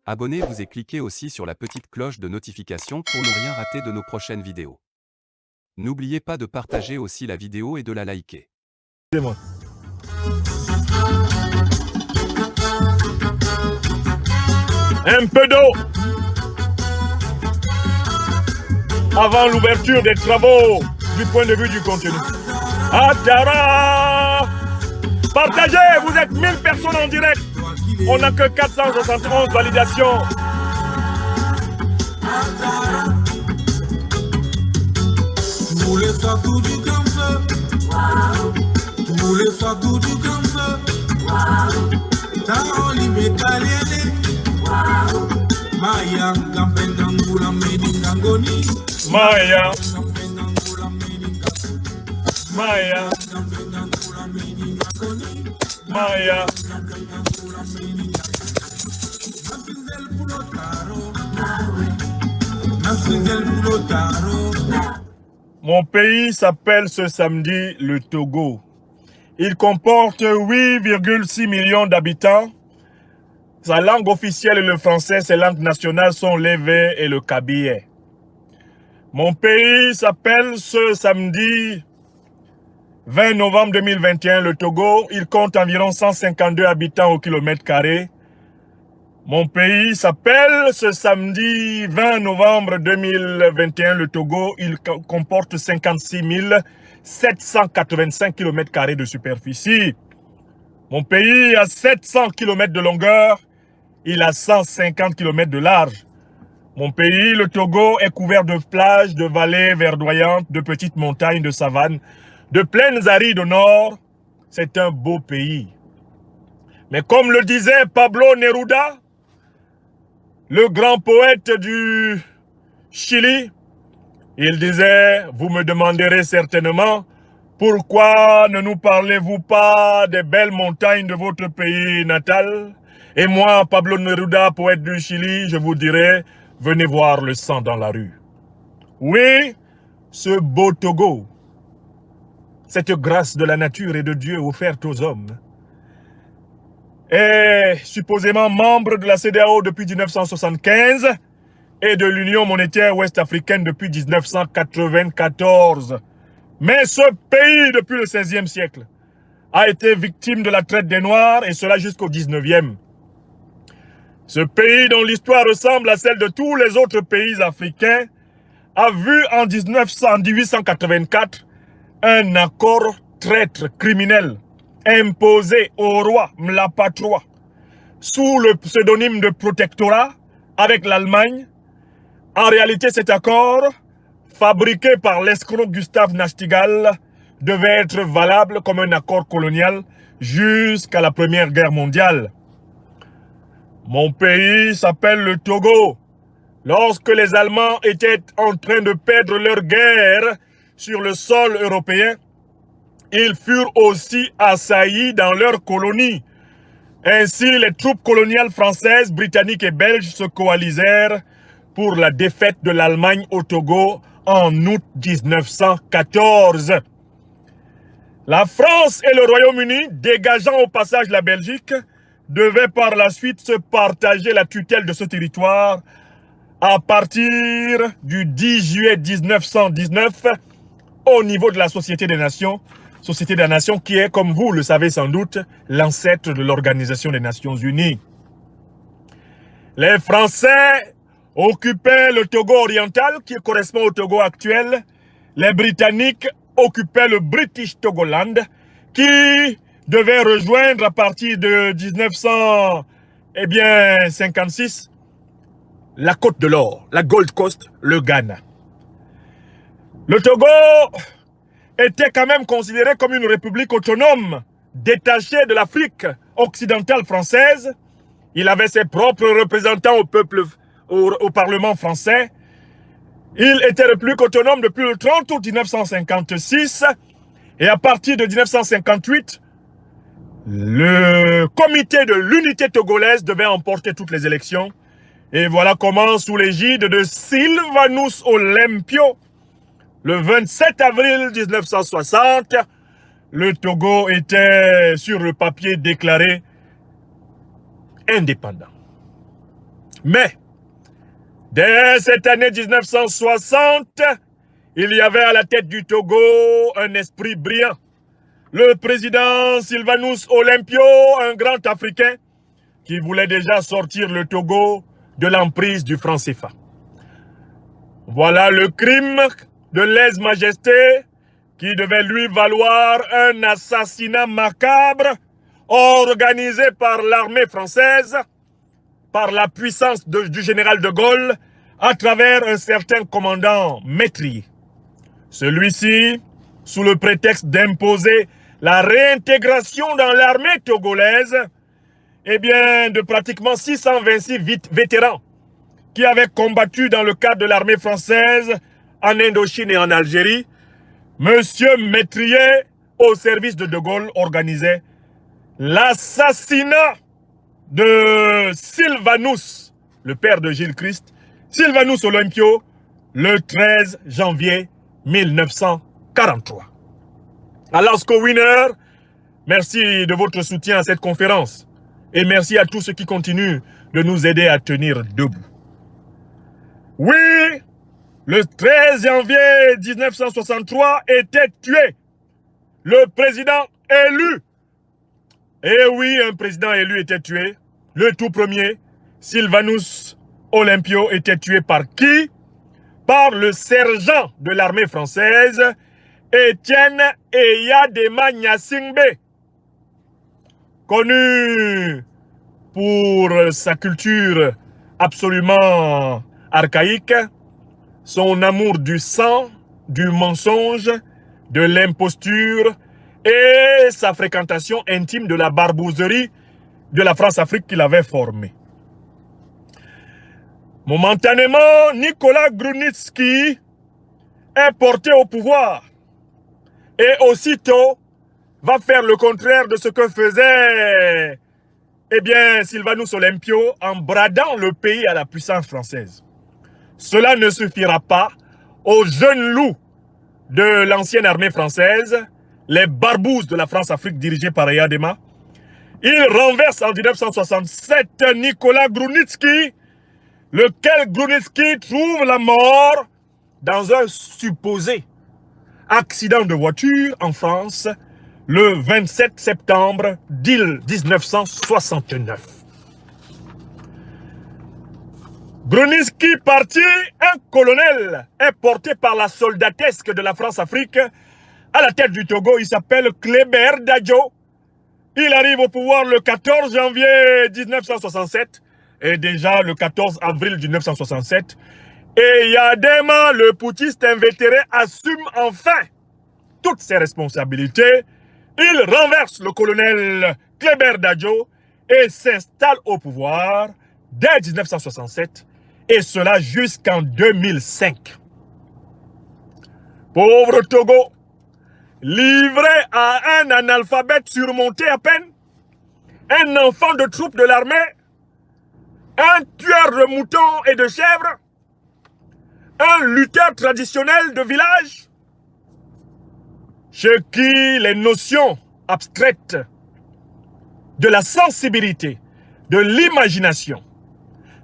Abonnez-vous et cliquez aussi sur la petite cloche de notification pour ne rien rater de nos prochaines vidéos. N'oubliez pas de partager aussi la vidéo et de la liker. Un peu d'eau avant l'ouverture des travaux du point de vue du contenu. Atara! Partagez, vous êtes 1000 personnes en direct. On n'a que 471 validations. Tous les soirs tout du grand feu. Tous les soirs tout du grand feu. Taroli metaliene. Maya Gampendangula Medingangoni. Maya. Maya. Maya. Mon pays s'appelle ce samedi le Togo. Il comporte 8,6 millions d'habitants. Sa langue officielle est le français, ses langues nationales sont l'Ewe et le Kabyle. Mon pays s'appelle ce samedi 20 novembre 2021 le Togo. Il compte environ 152 habitants au kilomètre carré. Mon pays s'appelle ce samedi 20 novembre 2021 le Togo. Il comporte 56 785 km² de superficie. Mon pays a 700 km de longueur. Il a 150 km de large. Mon pays, le Togo, est couvert de plages, de vallées verdoyantes, de petites montagnes, de savanes, de plaines arides au nord. C'est un beau pays. Mais comme le disait Pablo Neruda, le grand poète du Chili, il disait, vous me demanderez certainement, pourquoi ne nous parlez-vous pas des belles montagnes de votre pays natal? Et moi, Pablo Neruda, poète du Chili, je vous dirai, venez voir le sang dans la rue. Oui, ce beau Togo, cette grâce de la nature et de Dieu offerte aux hommes, est supposément membre de la CEDEAO depuis 1975 et de l'Union monétaire ouest-africaine depuis 1994. Mais ce pays, depuis le XVIe siècle, a été victime de la traite des Noirs, et cela jusqu'au XIXe. Ce pays, dont l'histoire ressemble à celle de tous les autres pays africains, a vu en 1884 un accord traître criminel imposé au roi Mlapa III sous le pseudonyme de protectorat avec l'Allemagne. En réalité, cet accord, fabriqué par l'escroc Gustave Nachtigal, devait être valable comme un accord colonial jusqu'à la Première Guerre mondiale. Mon pays s'appelle le Togo. Lorsque les Allemands étaient en train de perdre leur guerre sur le sol européen, ils furent aussi assaillis dans leur colonie. Ainsi, les troupes coloniales françaises, britanniques et belges se coalisèrent pour la défaite de l'Allemagne au Togo en août 1914. La France et le Royaume-Uni, dégageant au passage la Belgique, devaient par la suite se partager la tutelle de ce territoire à partir du 10 juillet 1919 au niveau de la Société des Nations qui est, comme vous le savez sans doute, l'ancêtre de l'Organisation des Nations Unies. Les Français occupaient le Togo oriental, qui correspond au Togo actuel. Les Britanniques occupaient le British Togoland, qui devait rejoindre à partir de 1956 la Côte de l'Or, la Gold Coast, le Ghana. Le Togo était quand même considéré comme une république autonome, détachée de l'Afrique occidentale française. Il avait ses propres représentants au Parlement français. Il était république autonome depuis le 30 août 1956. Et à partir de 1958, le comité de l'unité togolaise devait emporter toutes les élections. Et voilà comment, sous l'égide de Sylvanus Olympio, le 27 avril 1960, le Togo était sur le papier déclaré indépendant. Mais, dès cette année 1960, il y avait à la tête du Togo un esprit brillant. Le président Sylvanus Olympio, un grand Africain, qui voulait déjà sortir le Togo de l'emprise du franc CFA. Voilà le crime de lèse-majesté qui devait lui valoir un assassinat macabre organisé par l'armée française, par la puissance du général de Gaulle, à travers un certain commandant Métrier. Celui-ci, sous le prétexte d'imposer la réintégration dans l'armée togolaise, eh bien, de pratiquement 626 vétérans qui avaient combattu dans le cadre de l'armée française en Indochine et en Algérie, Monsieur Métrier, au service de Gaulle, organisait l'assassinat de Sylvanus, le père de Gilles Christ, Sylvanus Olympio, le 13 janvier 1943. Alasko Winner, merci de votre soutien à cette conférence et merci à tous ceux qui continuent de nous aider à tenir debout. Oui, le 13 janvier 1963 était tué le président élu. Et oui, un président élu était tué. Le tout premier, Sylvanus Olympio, était tué par qui? Par le sergent de l'armée française, Étienne Eyadema Nyasingbe, connu pour sa culture absolument archaïque, son amour du sang, du mensonge, de l'imposture et sa fréquentation intime de la barbouzerie de la France-Afrique qu'il avait formée. Momentanément, Nicolas Grunitzky est porté au pouvoir et aussitôt va faire le contraire de ce que faisait Sylvanus Olympio en bradant le pays à la puissance française. Cela ne suffira pas aux jeunes loups de l'ancienne armée française, les barbouzes de la France-Afrique dirigés par Eyadema. Il renverse en 1967 Nicolas Grunitzky, lequel Grunitzky trouve la mort dans un supposé accident de voiture en France le 27 septembre 1969. Grunitzky parti, un colonel est porté par la soldatesque de la France-Afrique à la tête du Togo. Il s'appelle Kléber Dadjo. Il arrive au pouvoir le 14 janvier 1967 et déjà le 14 avril 1967. Et Eyadema, le putschiste invétéré, assume enfin toutes ses responsabilités. Il renverse le colonel Kléber Dadjo et s'installe au pouvoir dès 1967. Et cela jusqu'en 2005. Pauvre Togo, livré à un analphabète surmonté à peine, un enfant de troupe de l'armée, un tueur de moutons et de chèvres, un lutteur traditionnel de village, chez qui les notions abstraites de la sensibilité, de l'imagination,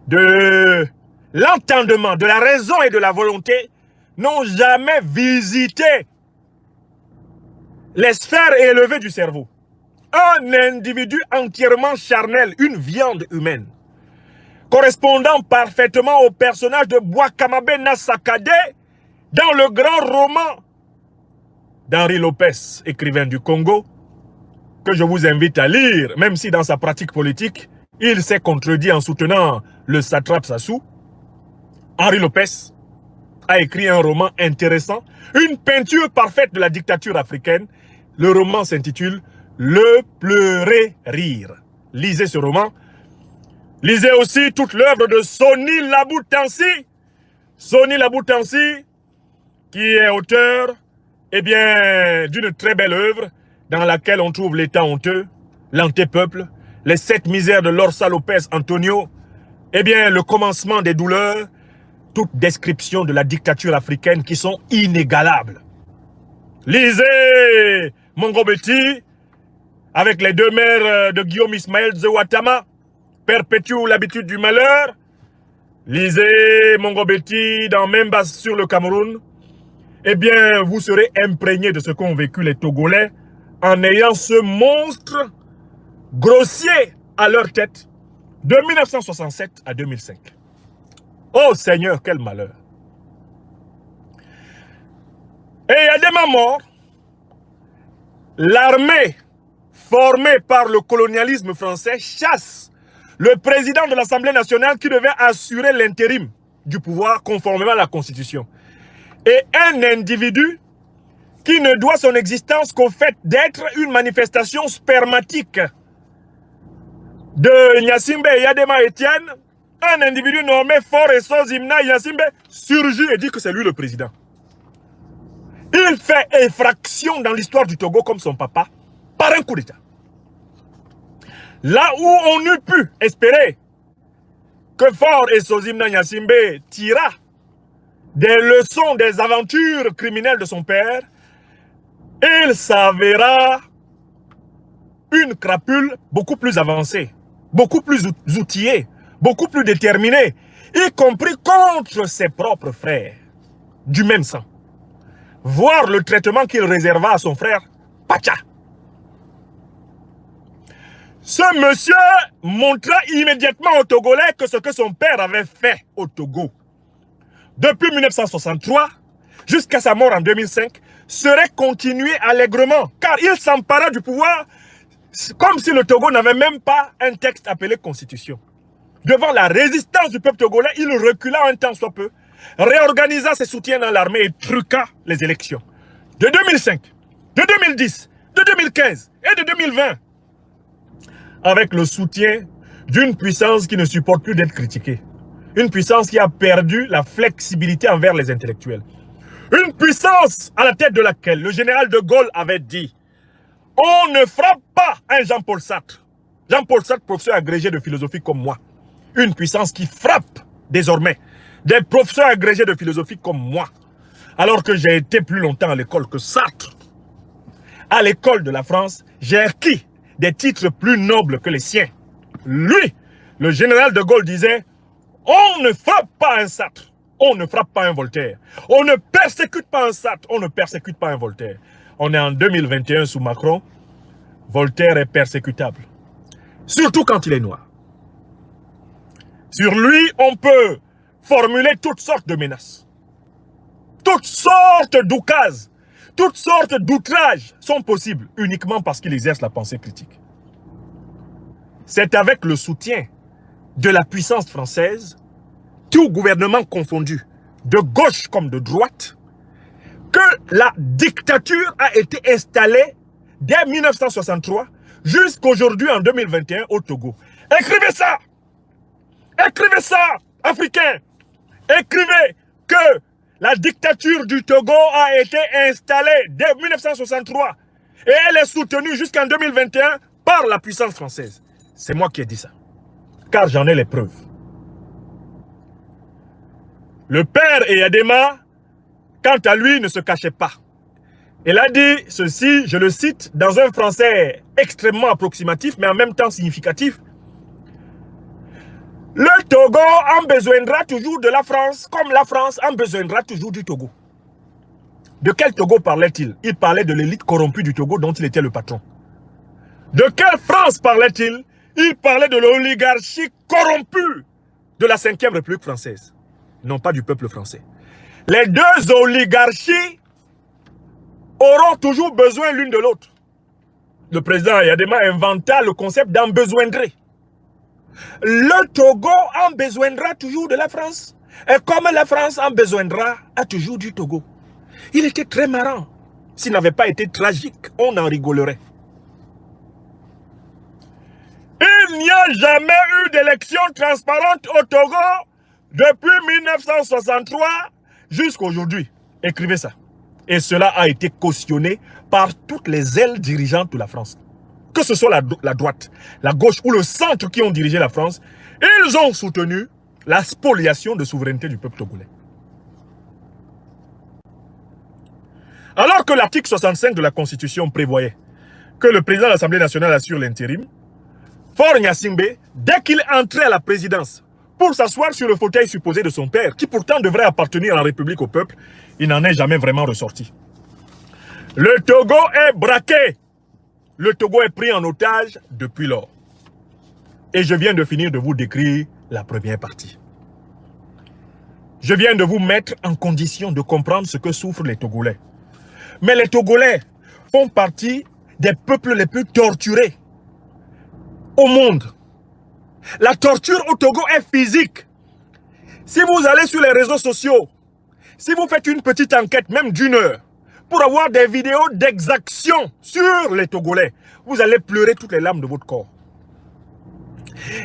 de l'entendement, de la raison et de la volonté n'ont jamais visité les sphères élevées du cerveau. Un individu entièrement charnel, une viande humaine, correspondant parfaitement au personnage de Bouakamabe Nassakade dans le grand roman d'Henri Lopez, écrivain du Congo, que je vous invite à lire, même si dans sa pratique politique, il s'est contredit en soutenant le satrape Sassou. Henri Lopez a écrit un roman intéressant, une peinture parfaite de la dictature africaine. Le roman s'intitule « Le pleurer rire ». Lisez ce roman. Lisez aussi toute l'œuvre de Sony Laboutansi. Sony Laboutansi, qui est auteur d'une très belle œuvre dans laquelle on trouve l'état honteux, l'antépeuple, les 7 misères de Lorsa Lopez Antonio, le commencement des douleurs, toute description de la dictature africaine qui sont inégalables. Lisez Mongo Betty, avec les 2 mères de Guillaume Ismaël Zewatama, Perpétue l'habitude du malheur, lisez Mongobeti dans Memba sur le Cameroun, eh bien, vous serez imprégné de ce qu'ont vécu les Togolais en ayant ce monstre grossier à leur tête de 1967 à 2005. Oh Seigneur, quel malheur! Et il y a des morts. L'armée formée par le colonialisme français chasse le président de l'Assemblée nationale qui devait assurer l'intérim du pouvoir conformément à la Constitution. Et un individu qui ne doit son existence qu'au fait d'être une manifestation spermatique de Gnassingbé Eyadema Etienne, un individu nommé Faure Sozimna Gnassingbé surgit et dit que c'est lui le président. Il fait effraction dans l'histoire du Togo comme son papa par un coup d'État. Là où on eût pu espérer que Faure Sozimna Gnassingbé tira des leçons des aventures criminelles de son père, il s'avéra une crapule beaucoup plus avancée, beaucoup plus outillée, beaucoup plus déterminée, y compris contre ses propres frères du même sang. Voir le traitement qu'il réserva à son frère Pacha. Ce monsieur montra immédiatement aux Togolais que ce que son père avait fait au Togo depuis 1963 jusqu'à sa mort en 2005 serait continué allègrement, car il s'empara du pouvoir comme si le Togo n'avait même pas un texte appelé Constitution. Devant la résistance du peuple togolais, il recula un temps soit peu, réorganisa ses soutiens dans l'armée et truqua les élections. De 2005, de 2010, de 2015 et de 2020, avec le soutien d'une puissance qui ne supporte plus d'être critiquée. Une puissance qui a perdu la flexibilité envers les intellectuels. Une puissance à la tête de laquelle le général de Gaulle avait dit « On ne frappe pas un Jean-Paul Sartre ». Jean-Paul Sartre, professeur agrégé de philosophie comme moi. Une puissance qui frappe désormais des professeurs agrégés de philosophie comme moi. Alors que j'ai été plus longtemps à l'école que Sartre. À l'école de la France, j'ai acquis des titres plus nobles que les siens. Lui, le général de Gaulle disait « On ne frappe pas un Sartre, on ne frappe pas un Voltaire. On ne persécute pas un Sartre, on ne persécute pas un Voltaire. » On est en 2021 sous Macron. Voltaire est persécutable. Surtout quand il est noir. Sur lui, on peut formuler toutes sortes de menaces. Toutes sortes d'oukases, toutes sortes d'outrages sont possibles uniquement parce qu'il exerce la pensée critique. C'est avec le soutien de la puissance française, tout gouvernement confondu, de gauche comme de droite, que la dictature a été installée dès 1963 jusqu'aujourd'hui en 2021 au Togo. Écrivez ça! Écrivez ça, Africains! Écrivez que la dictature du Togo a été installée dès 1963 et elle est soutenue jusqu'en 2021 par la puissance française. C'est moi qui ai dit ça, car j'en ai les preuves. Le père Eyadema, quant à lui, ne se cachait pas. Il a dit ceci, je le cite, dans un français extrêmement approximatif, mais en même temps significatif. Le Togo en besoindra toujours de la France, comme la France en besoindra toujours du Togo. De quel Togo parlait-il? Il parlait de l'élite corrompue du Togo dont il était le patron. De quelle France parlait-il? Il parlait de l'oligarchie corrompue de la 5e République française, non pas du peuple français. Les deux oligarchies auront toujours besoin l'une de l'autre. Le président Eyadema inventa le concept d'embesoindrer. Le Togo en besoindra toujours de la France. Et comme la France en besoindra toujours du Togo. Il était très marrant. S'il n'avait pas été tragique, on en rigolerait. Il n'y a jamais eu d'élection transparente au Togo depuis 1963 jusqu'à aujourd'hui. Écrivez ça. Et cela a été cautionné par toutes les ailes dirigeantes de la France. Que ce soit la droite, la gauche ou le centre qui ont dirigé la France, ils ont soutenu la spoliation de souveraineté du peuple togolais. Alors que l'article 65 de la Constitution prévoyait que le président de l'Assemblée nationale assure l'intérim, Faure Gnassingbé, dès qu'il entrait à la présidence, pour s'asseoir sur le fauteuil supposé de son père, qui pourtant devrait appartenir en République au peuple, il n'en est jamais vraiment ressorti. Le Togo est braqué. Le Togo est pris en otage depuis lors. Et je viens de finir de vous décrire la première partie. Je viens de vous mettre en condition de comprendre ce que souffrent les Togolais. Mais les Togolais font partie des peuples les plus torturés au monde. La torture au Togo est physique. Si vous allez sur les réseaux sociaux, si vous faites une petite enquête, même d'1 heure, pour avoir des vidéos d'exaction sur les Togolais, vous allez pleurer toutes les larmes de votre corps.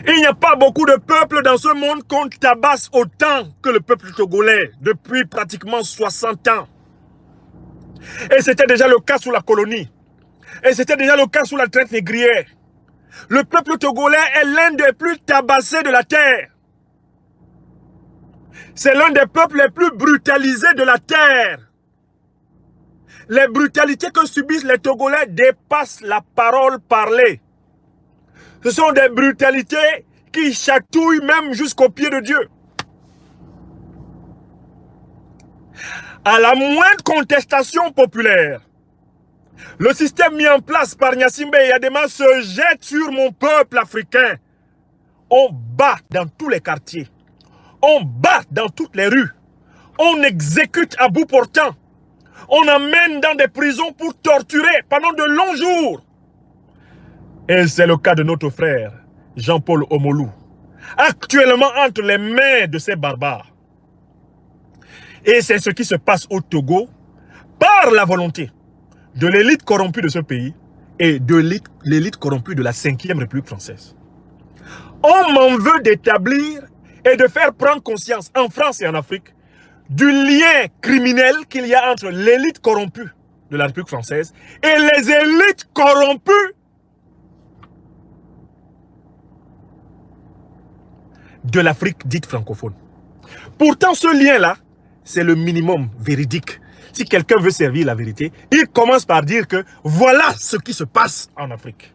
Il n'y a pas beaucoup de peuples dans ce monde qu'on tabasse autant que le peuple togolais depuis pratiquement 60 ans. Et c'était déjà le cas sous la colonie. Et c'était déjà le cas sous la traite négrière. Le peuple togolais est l'un des plus tabassés de la terre. C'est l'un des peuples les plus brutalisés de la terre. Les brutalités que subissent les Togolais dépassent la parole parlée. Ce sont des brutalités qui chatouillent même jusqu'au pied de Dieu. À la moindre contestation populaire, le système mis en place par Gnassingbé et Yadema se jette sur mon peuple africain. On bat dans tous les quartiers. On bat dans toutes les rues. On exécute à bout portant. On emmène dans des prisons pour torturer pendant de longs jours. Et c'est le cas de notre frère, Jean-Paul Omolou, actuellement entre les mains de ces barbares. Et c'est ce qui se passe au Togo par la volonté de l'élite corrompue de ce pays et de l'élite corrompue de la 5e République française. On m'en veut d'établir et de faire prendre conscience en France et en Afrique du lien criminel qu'il y a entre l'élite corrompue de la République française et les élites corrompues de l'Afrique dite francophone. Pourtant, ce lien-là, c'est le minimum véridique. Si quelqu'un veut servir la vérité, il commence par dire que voilà ce qui se passe en Afrique.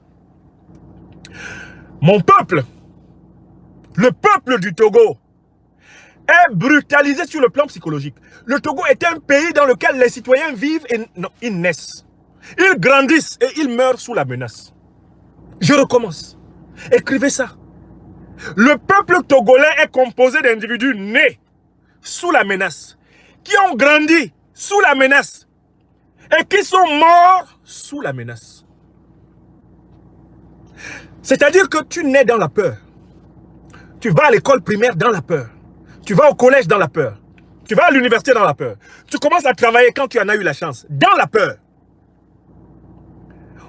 Mon peuple, le peuple du Togo, est brutalisé sur le plan psychologique. Le Togo est un pays dans lequel les citoyens vivent et non, ils naissent. Ils grandissent et ils meurent sous la menace. Je recommence. Écrivez ça. Le peuple togolais est composé d'individus nés sous la menace, qui ont grandi sous la menace et qui sont morts sous la menace. C'est-à-dire que tu nais dans la peur. Tu vas à l'école primaire dans la peur. Tu vas au collège dans la peur. Tu vas à l'université dans la peur. Tu commences à travailler quand tu en as eu la chance, dans la peur.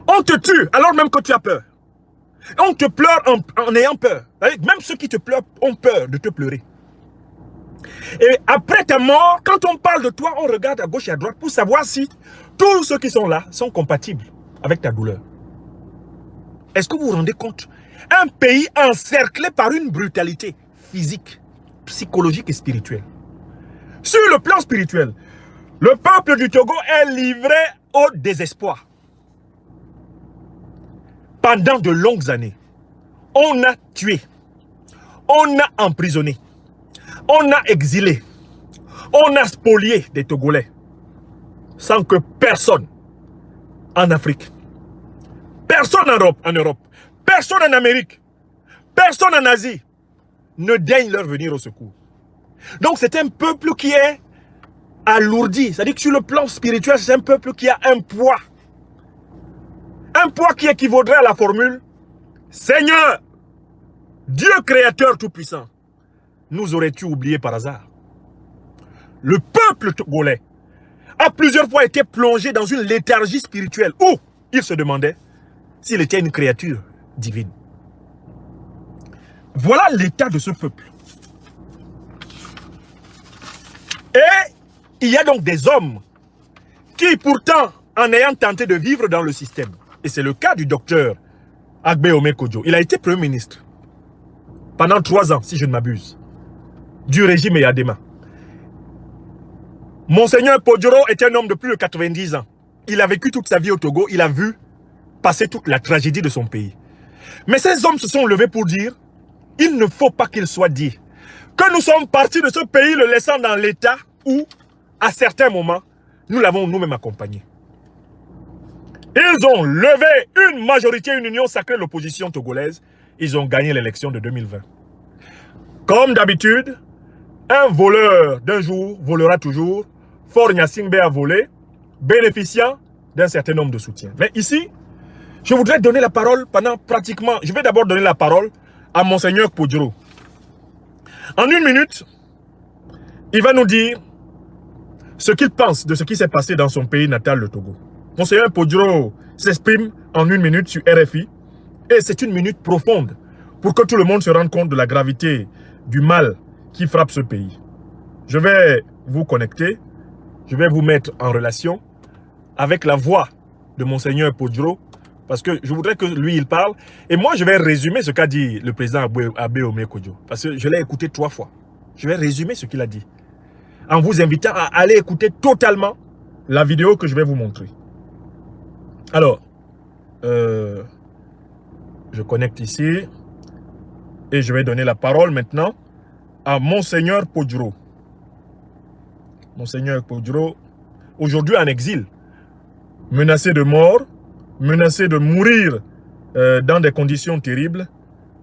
On te tue alors même que tu as peur. On te pleure en ayant peur. Même ceux qui te pleurent ont peur de te pleurer. Et après ta mort, quand on parle de toi, on regarde à gauche et à droite pour savoir si tous ceux qui sont là sont compatibles avec ta douleur. Est-ce que vous vous rendez compte? Un pays encerclé par une brutalité physique, psychologique et spirituelle. Sur le plan spirituel, le peuple du Togo est livré au désespoir. Pendant de longues années, on a tué, on a emprisonné, on a exilé, on a spolié des Togolais, sans que personne en Afrique, personne en Europe, personne en Amérique, personne en Asie ne daigne leur venir au secours. Donc c'est un peuple qui est alourdi, c'est-à-dire que sur le plan spirituel, c'est un peuple qui a un poids. Un poids qui équivaudrait à la formule « Seigneur, Dieu créateur tout-puissant, nous aurais-tu oublié par hasard ?» Le peuple togolais a plusieurs fois été plongé dans une léthargie spirituelle où il se demandait s'il était une créature divine. Voilà l'état de ce peuple. Et il y a donc des hommes qui pourtant, en ayant tenté de vivre dans le système, et c'est le cas du docteur Agbe Ome Kodjo. Il a été Premier ministre pendant 3 ans, si je ne m'abuse, du régime Yadema. Monseigneur Podjoro est un homme de plus de 90 ans. Il a vécu toute sa vie au Togo. Il a vu passer toute la tragédie de son pays. Mais ces hommes se sont levés pour dire il ne faut pas qu'il soit dit que nous sommes partis de ce pays le laissant dans l'état où, à certains moments, nous l'avons nous-mêmes accompagné. Ils ont levé une majorité, une union sacrée de l'opposition togolaise. Ils ont gagné l'élection de 2020. Comme d'habitude, un voleur d'un jour volera toujours. Faure Gnassingbé a volé, bénéficiant d'un certain nombre de soutiens. Mais ici, je voudrais donner la parole pendant pratiquement... Je vais d'abord donner la parole à Monseigneur Podjoro. En 1 minute, il va nous dire ce qu'il pense de ce qui s'est passé dans son pays natal, le Togo. Monseigneur Podjoro s'exprime en 1 minute sur RFI et c'est une minute profonde pour que tout le monde se rende compte de la gravité du mal qui frappe ce pays. Je vais vous connecter, je vais vous mettre en relation avec la voix de Monseigneur Podjoro parce que je voudrais que lui, il parle. Et moi, je vais résumer ce qu'a dit le président Abe Omekodjo parce que je l'ai écouté 3 fois. Je vais résumer ce qu'il a dit en vous invitant à aller écouter totalement la vidéo que je vais vous montrer. Alors, je connecte ici et je vais donner la parole maintenant à Monseigneur Podjoro. Monseigneur Podjoro, aujourd'hui en exil, menacé de mort, menacé de mourir dans des conditions terribles,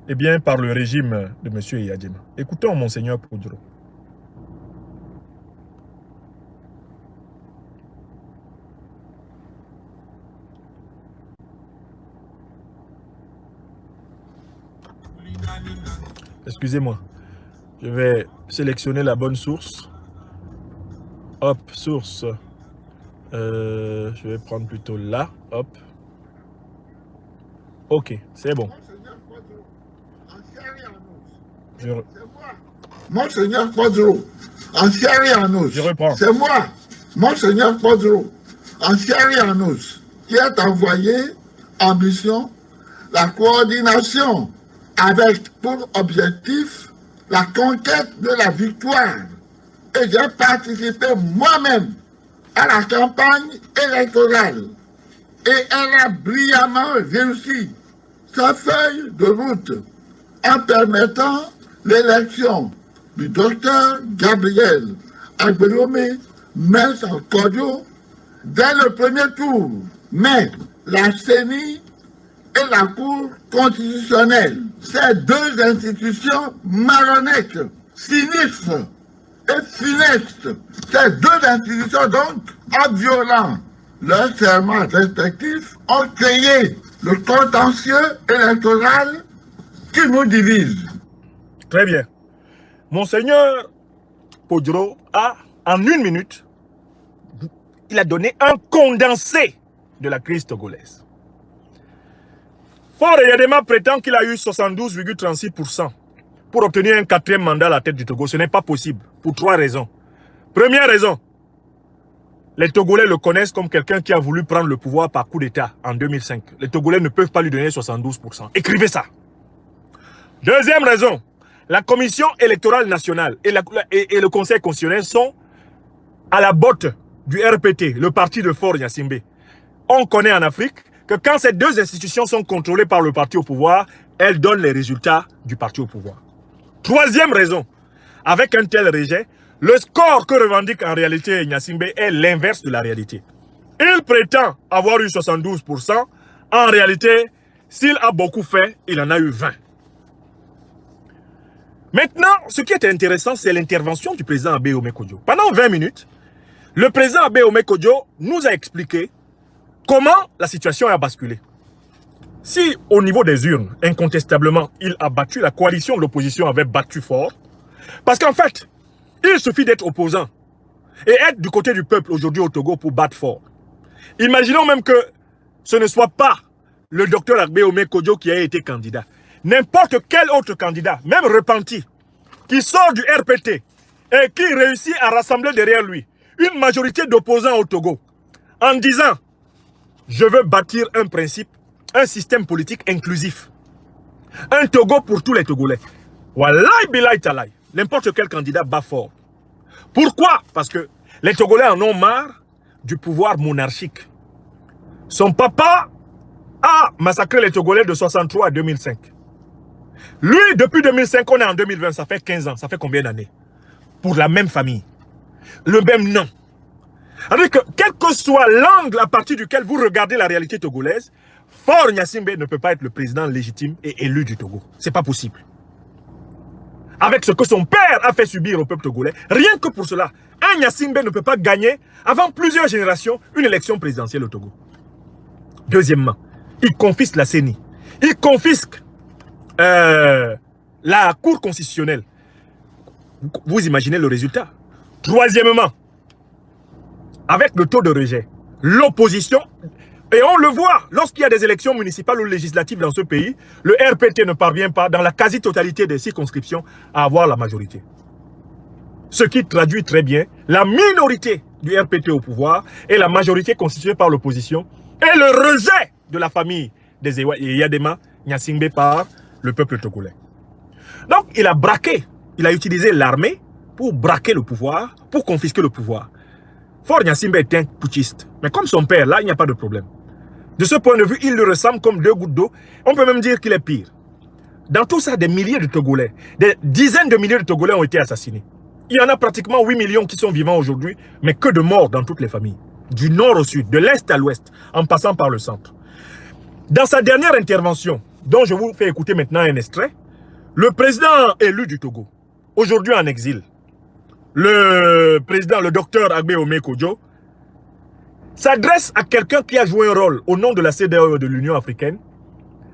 eh bien par le régime de M. Eyadema. Écoutons Monseigneur Podjoro. Excusez-moi, je vais sélectionner la bonne source. Hop, source. Je vais prendre plutôt là. Hop. Ok, c'est bon. Monseigneur Podjoro, en Syrianus. Je reprends. C'est moi, Monseigneur Podjoro, en Syrianus, qui est envoyé en mission la coordination avec pour objectif la conquête de la victoire. Et j'ai participé moi-même à la campagne électorale. Et elle a brillamment réussi sa feuille de route en permettant l'élection du docteur Gabriel Agbelome Mensah Kodjo dès le premier tour. Mais la CENI et la Cour constitutionnelle, ces 2 institutions marronnettes, sinistres et funestes, ces 2 institutions donc, en violant leurs serments respectifs, ont créé le contentieux électoral qui nous divise. Très bien. Monseigneur Podjoro a, en 1 minute, il a donné un condensé de la crise togolaise. Faure Eyadema prétend qu'il a eu 72,36% pour obtenir un 4e mandat à la tête du Togo. Ce n'est pas possible, pour 3 raisons. Première raison, les Togolais le connaissent comme quelqu'un qui a voulu prendre le pouvoir par coup d'État en 2005. Les Togolais ne peuvent pas lui donner 72%. Écrivez ça. Deuxième raison, la Commission électorale nationale et le Conseil constitutionnel sont à la botte du RPT, le parti de Faure Gnassingbé. On connaît en Afrique que quand ces 2 institutions sont contrôlées par le parti au pouvoir, elles donnent les résultats du parti au pouvoir. Troisième raison, avec un tel rejet, le score que revendique en réalité Gnassingbé est l'inverse de la réalité. Il prétend avoir eu 72%, en réalité, s'il a beaucoup fait, il en a eu 20%. Maintenant, ce qui est intéressant, c'est l'intervention du président Abe Omekodjo. Pendant 20 minutes, le président Abe Omekodjo nous a expliqué comment la situation a basculé. Si au niveau des urnes, incontestablement, il a battu, la coalition de l'opposition avait battu fort, parce qu'en fait, il suffit d'être opposant et être du côté du peuple aujourd'hui au Togo pour battre fort. Imaginons même que ce ne soit pas le docteur Abe Omekodjo qui a été candidat. N'importe quel autre candidat, même repenti, qui sort du RPT et qui réussit à rassembler derrière lui une majorité d'opposants au Togo en disant « Je veux bâtir un principe, un système politique inclusif. Un Togo pour tous les Togolais. » Wallahi billahi talahi. N'importe quel candidat bat fort. Pourquoi? Parce que les Togolais en ont marre du pouvoir monarchique. Son papa a massacré les Togolais de 63 à 2005. Lui, depuis 2005, on est en 2020, ça fait 15 ans. Ça fait combien d'années? Pour la même famille. Le même nom. C'est-à-dire que, quel que soit l'angle à partir duquel vous regardez la réalité togolaise, Faure Gnassingbé ne peut pas être le président légitime et élu du Togo. C'est pas possible. Avec ce que son père a fait subir au peuple togolais, rien que pour cela, un Gnassingbé ne peut pas gagner, avant plusieurs générations, une élection présidentielle au Togo. Deuxièmement, il confisque la CENI. Il confisque la Cour constitutionnelle. Vous imaginez le résultat. Troisièmement, avec le taux de rejet, l'opposition, et on le voit, lorsqu'il y a des élections municipales ou législatives dans ce pays, le RPT ne parvient pas, dans la quasi-totalité des circonscriptions, à avoir la majorité. Ce qui traduit très bien la minorité du RPT au pouvoir et la majorité constituée par l'opposition et le rejet de la famille des Yadema Gnassingbé par le peuple togolais. Donc, il a braqué, il a utilisé l'armée pour braquer le pouvoir, pour confisquer le pouvoir. Faure Gnassingbé est un putschiste. Mais comme son père, là, il n'y a pas de problème. De ce point de vue, il lui ressemble comme deux gouttes d'eau. On peut même dire qu'il est pire. Dans tout ça, des milliers de Togolais, des dizaines de milliers de Togolais ont été assassinés. Il y en a pratiquement 8 millions qui sont vivants aujourd'hui, mais que de morts dans toutes les familles. Du nord au sud, de l'est à l'ouest, en passant par le centre. Dans sa dernière intervention, dont je vous fais écouter maintenant un extrait, le président élu du Togo, aujourd'hui en exil, le président, le docteur Agbe Ome Kodjo, s'adresse à quelqu'un qui a joué un rôle au nom de la CEDEAO et de l'Union africaine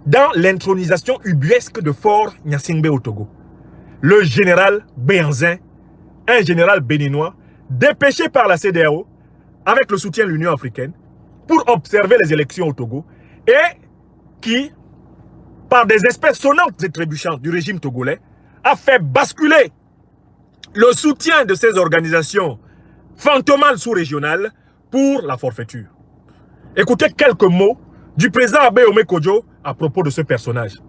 dans l'intronisation ubuesque de Faure Gnassingbé au Togo. Le général Béanzin, un général béninois, dépêché par la CEDEAO avec le soutien de l'Union africaine pour observer les élections au Togo et qui, par des espèces sonnantes et trébuchantes du régime togolais, a fait basculer le soutien de ces organisations fantomales sous-régionales pour la forfaiture. Écoutez quelques mots du président Agbe Ome Kodjo à propos de ce personnage.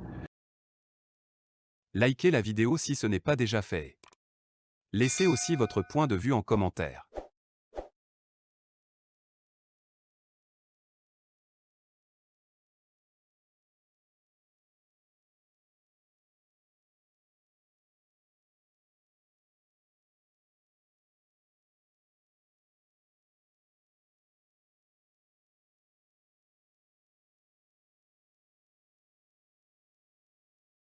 Likez la vidéo si ce n'est pas déjà fait. Laissez aussi votre point de vue en commentaire.